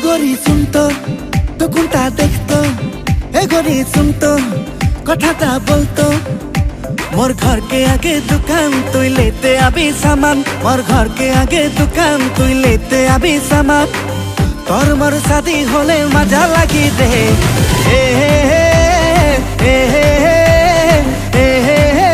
গরি শুনতো টুকুনটা দেখতো, এ গরি শুনতো কথাটা বলতো। मोर घर के आगे दुकान तुई लेते अभी सामान, मोर घर के आगे दुकान तुई लेते अभी सामान। तोर मोर शादी होले मजा लगी रे, ए हे हे ए हे हे ए हे हे।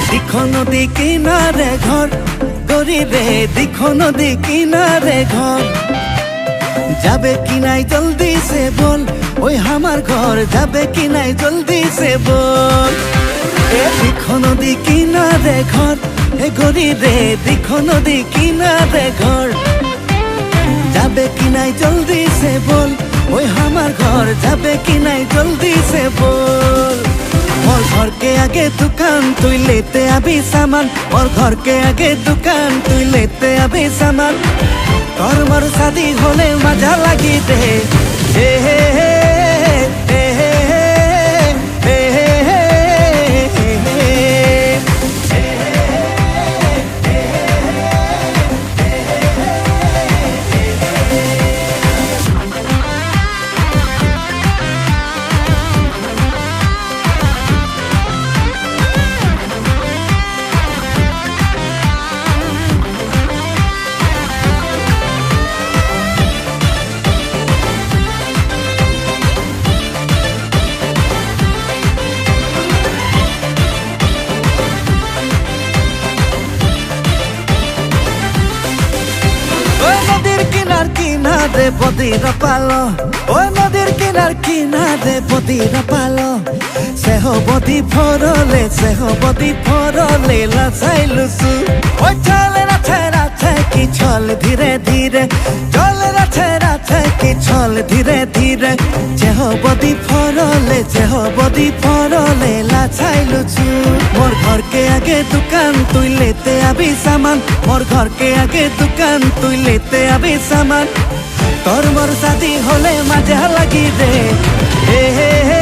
दिखो नदी किनारे घर गरी रे, दिखो नदी किनारे घर। जाबे कि नाई जल्दी से बोल, ओई हमार घर जाबे कि नाई जल्दी से बोल। ए दिखो नदी किनारे घर, ए गरी रे दिखो नदी किनारे घर। जाबे कि नाई जल्दी से बोल, ओई हमार घर जाबे कि नाई जल्दी से बोल। मोर घर के आगे दुकान तुई लेते अभी सामान, मोर घर के आगे दुकान तुई लेते अभी सामान। तोर मोर शादी होले मजा लगी रे, ए हे हे ए हे हे ए हे हे। কিনারে বদির পালো, ও নদীর কিনারে বদির পালো। সেহ বদি ফরলে সেহ বদি ফরলে লাচাইলুসু। ও চলে রাতে রাতে কি চল ধীরে ধীরে, চলে রাতে রাতে কি চল ধীরে ধীরে। যেহ বদি ফরলে লাচাইলুসু। मोर घर के आगे दुकान तुई लेते अभी सामान, मोर घर के आगे दुकान तुई लेते अभी सामान। तोर मोर शादी होले मजा लगी रे, ए हे हे।